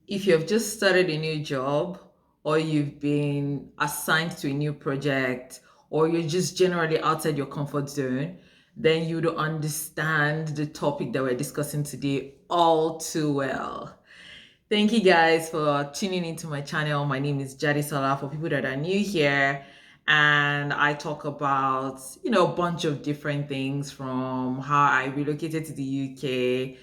If you have just started a new job, or you've been assigned to a new project, or you're just generally outside your comfort zone, then you don't understand the topic that we're discussing today all too well. Thank you guys for tuning into my channel. My name is Jadi Salah. For people that are new here, and I talk about a bunch of different things, from how I relocated to the UK,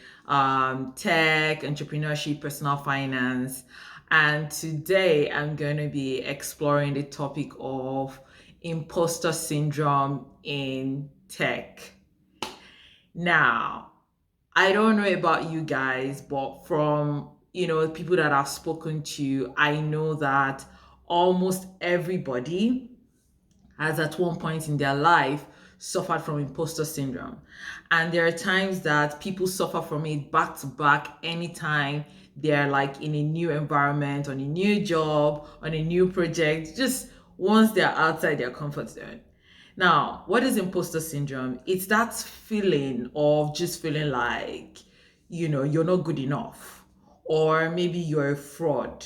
tech, entrepreneurship, personal finance, and today I'm going to be exploring the topic of imposter syndrome in tech. Now, I don't know about you guys, but from people that I've spoken to, I know that almost everybody has at one point in their life suffered from imposter syndrome. And there are times that people suffer from it back to back anytime they're like in a new environment, on a new job, on a new project, just once they're outside their comfort zone. Now, what is imposter syndrome? It's that feeling of just feeling like, you're not good enough, or maybe you're a fraud,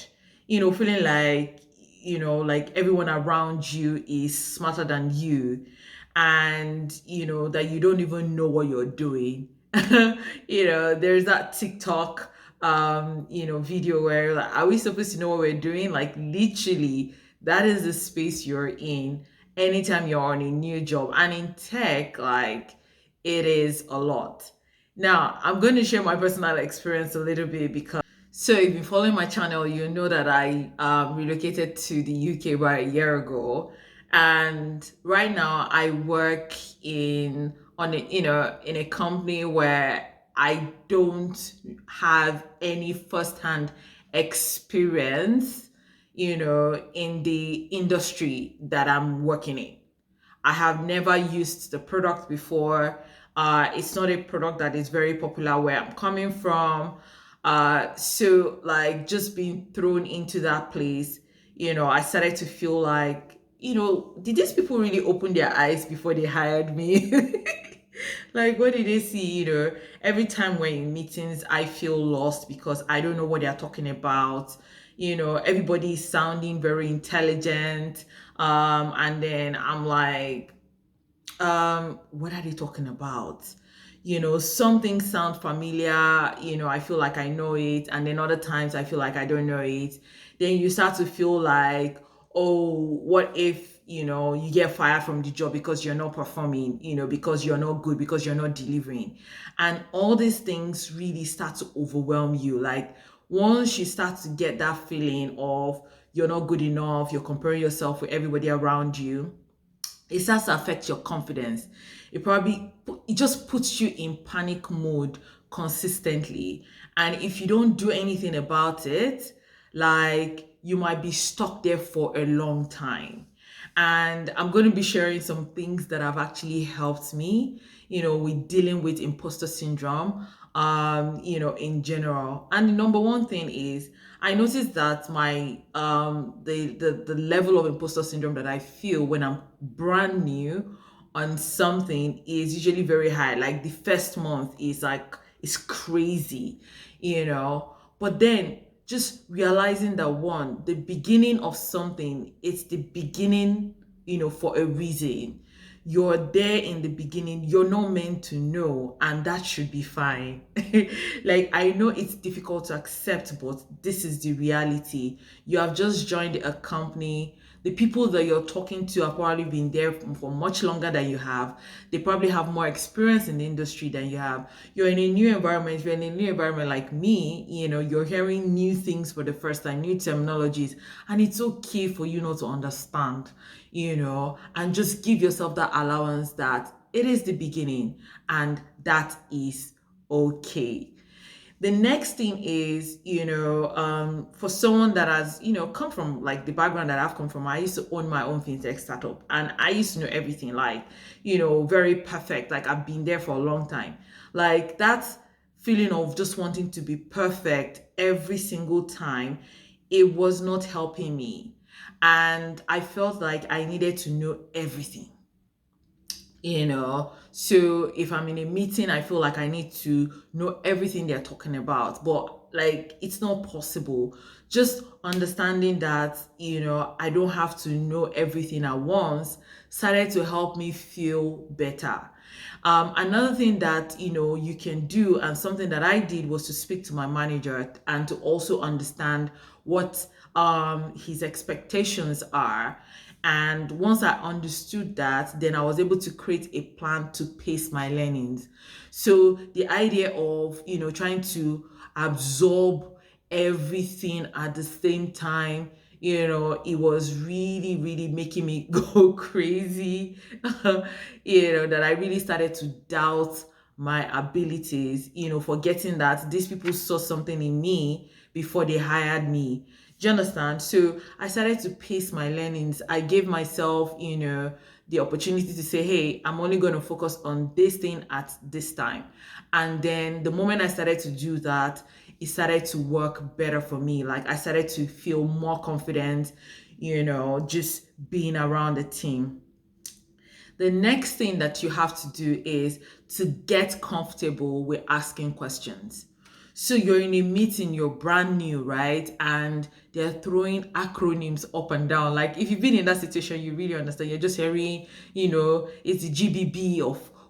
feeling like, like everyone around you is smarter than you, and, that you don't even know what you're doing. There's that TikTok, video where like, are we supposed to know what we're doing? Like, literally, that is the space you're in anytime you're on a new job. And in tech, like, it is a lot. Now, I'm going to share my personal experience a little bit, because so if you're following my channel, you know that I relocated to the UK about a year ago, and right now I work in a company where I don't have any firsthand experience, in the industry that I'm working in. I have never used the product before. It's not a product that is very popular where I'm coming from. So like just being thrown into that place, I started to feel like, did these people really open their eyes before they hired me? Like, what did they see? Every time we're in meetings, I feel lost because I don't know what they're talking about. Everybody is sounding very intelligent. And then I'm like, what are they talking about? Some things sound familiar, I feel like I know it, and then other times I feel like I don't know it. Then you start to feel like, oh, what if you get fired from the job because you're not performing, because you're not good, because you're not delivering. And all these things really start to overwhelm you. Like, once you start to get that feeling of you're not good enough, you're comparing yourself with everybody around you, it starts to affect your confidence. It just puts you in panic mode consistently. And if you don't do anything about it, like, you might be stuck there for a long time. And I'm going to be sharing some things that have actually helped me, with dealing with imposter syndrome, in general. And the number one thing is, I noticed that my the level of imposter syndrome that I feel when I'm brand new on something is usually very high. Like, the first month is like, it's crazy, But then just realizing that, one, the beginning of something, it's the beginning, for a reason. You're there in the beginning, you're not meant to know, and that should be fine. Like, I know it's difficult to accept, but this is the reality. You have just joined a company. The people that you're talking to have probably been there for much longer than you have. They probably have more experience in the industry than you have. You're in a new environment. You're in a new environment like me, you're hearing new things for the first time, new terminologies, and it's okay for you not to understand, and just give yourself that allowance that it is the beginning, and that is okay. The next thing is, for someone that has, come from like the background that I've come from. I used to own my own fintech startup, and I used to know everything, like, very perfect. Like, I've been there for a long time. Like, that feeling of just wanting to be perfect every single time, it was not helping me. And I felt like I needed to know everything. So if I'm in a meeting, I feel like I need to know everything they're talking about. But like it's not possible. Just understanding that, I don't have to know everything at once started to help me feel better. Another thing that you can do, and something that I did, was to speak to my manager and to also understand what his expectations are. And once I understood that, then I was able to create a plan to pace my learnings. So the idea of trying to absorb everything at the same time, it was really, really making me go crazy. That I really started to doubt my abilities, forgetting that these people saw something in me before they hired me. Do you understand? So I started to pace my learnings. I gave myself, the opportunity to say, hey, I'm only going to focus on this thing at this time. And then the moment I started to do that, it started to work better for me. Like, I started to feel more confident, just being around the team. The next thing that you have to do is to get comfortable with asking questions. So you're in a meeting, you're brand new, right? And they're throwing acronyms up and down. Like, if you've been in that situation, you really understand. You're just hearing, it's the GBB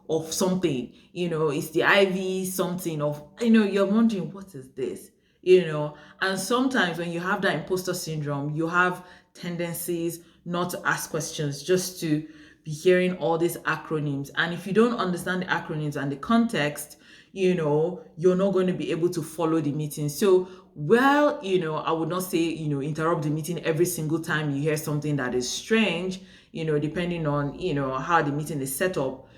of something, it's the IV something of, you're wondering, what is this? And sometimes when you have that imposter syndrome, you have tendencies not to ask questions, just to be hearing all these acronyms. And if you don't understand the acronyms and the context, you're not going to be able to follow the meeting. So, well, I would not say, interrupt the meeting every single time you hear something that is strange, depending on, how the meeting is set up.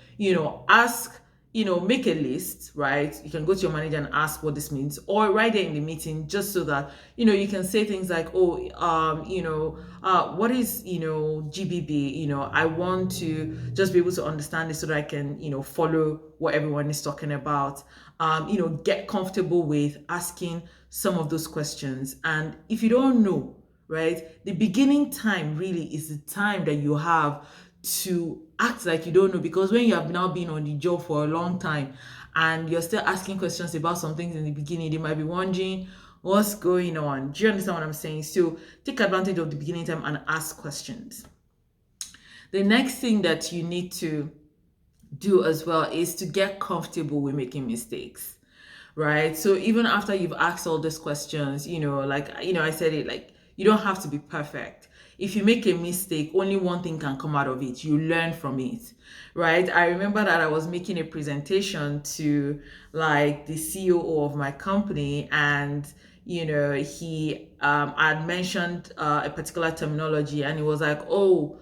Ask, make a list, right? You can go to your manager and ask what this means, or write it in the meeting, just so that, you can say things like, oh, what is, GBB? I want to just be able to understand this so that I can, follow what everyone is talking about. Get comfortable with asking some of those questions. And if you don't know, right, the beginning time really is the time that you have to act like you don't know, because when you have now been on the job for a long time and you're still asking questions about some things in the beginning, they might be wondering what's going on. Do you understand what I'm saying? So take advantage of the beginning time and ask questions. The next thing that you need to do as well is to get comfortable with making mistakes, right? So even after you've asked all these questions, I said it, like, you don't have to be perfect. If you make a mistake, only one thing can come out of it. You learn from it, right? I remember that I was making a presentation to, like, the COO of my company, and he had mentioned a particular terminology, and he was like, oh,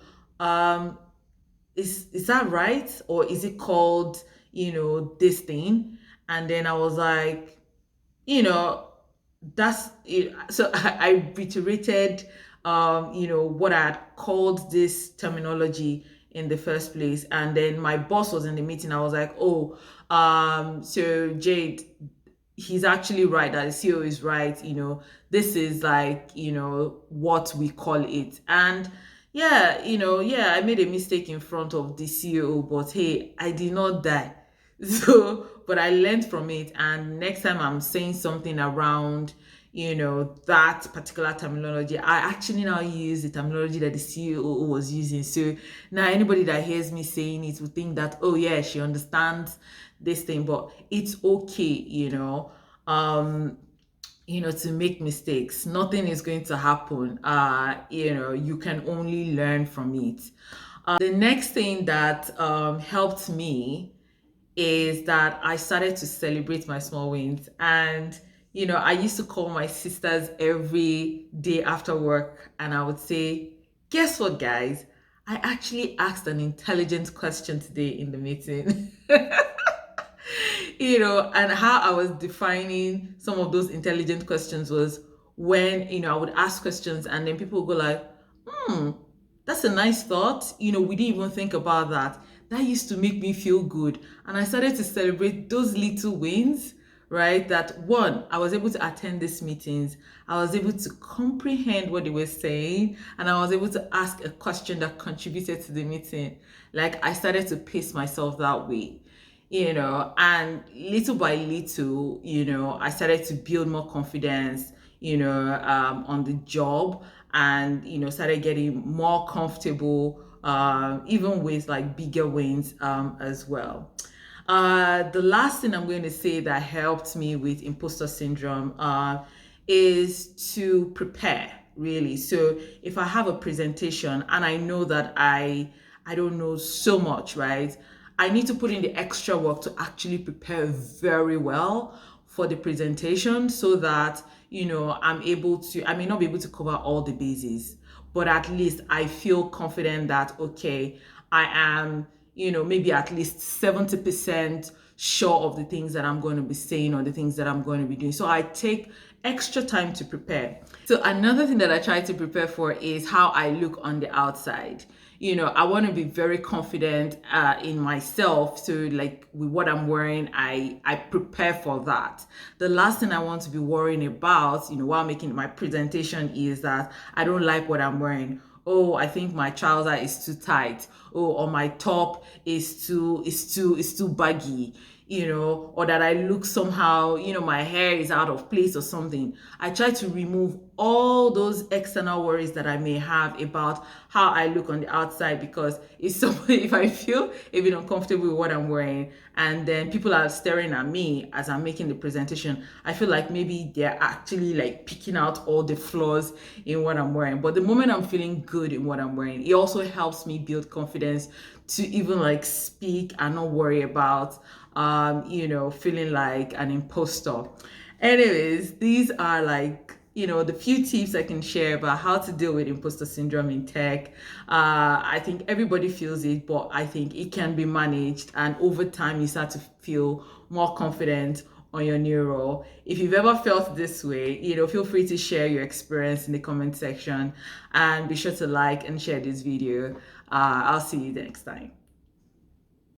is that right, or is it called this thing? And then I was like, that's it. So I reiterated what I had called this terminology in the first place. And then my boss was in the meeting. I was like, oh, so Jade, he's actually right, that the CEO is right. This is like, what we call it. And yeah, I made a mistake in front of the CEO, but hey, I did not die. So, but I learned from it. And next time I'm saying something around, that particular terminology, I actually now use the terminology that the CEO was using. So now anybody that hears me saying it will think that, oh yeah, she understands this thing, but it's okay, to make mistakes. Nothing is going to happen. You can only learn from it. The next thing that helped me is that I started to celebrate my small wins. And, I used to call my sisters every day after work, and I would say, guess what, guys? I actually asked an intelligent question today in the meeting. And how I was defining some of those intelligent questions was when, I would ask questions and then people would go like, that's a nice thought. We didn't even think about that. That used to make me feel good. And I started to celebrate those little wins, right? That one, I was able to attend these meetings. I was able to comprehend what they were saying. And I was able to ask a question that contributed to the meeting. Like, I started to pace myself that way. And little by little, I started to build more confidence, on the job, and, started getting more comfortable, even with like bigger wins, as well. The last thing I'm going to say that helped me with imposter syndrome, is to prepare, really. So if I have a presentation and I know that I don't know so much, right? I need to put in the extra work to actually prepare very well for the presentation, so that, I may not be able to cover all the bases, but at least I feel confident that, okay, I am, maybe at least 70% sure of the things that I'm going to be saying or the things that I'm going to be doing. So I take extra time to prepare. So another thing that I try to prepare for is how I look on the outside. I want to be very confident, in myself. So like with what I'm wearing, I prepare for that. The last thing I want to be worrying about, while making my presentation, is that I don't like what I'm wearing. Oh, I think my trouser is too tight. Oh, or my top is too baggy, or that I look somehow, my hair is out of place or something. I try to remove all those external worries that I may have about how I look on the outside, because if I feel a bit uncomfortable with what I'm wearing, and then people are staring at me as I'm making the presentation, I feel like maybe they're actually like picking out all the flaws in what I'm wearing. But the moment I'm feeling good in what I'm wearing, it also helps me build confidence to even like speak and not worry about, feeling like an imposter. Anyways, these are like, the few tips I can share about how to deal with imposter syndrome in tech. I think everybody feels it, but I think it can be managed, and over time you start to feel more confident on your new role. If you've ever felt this way, feel free to share your experience in the comment section, and be sure to like and share this video. I'll see you next time.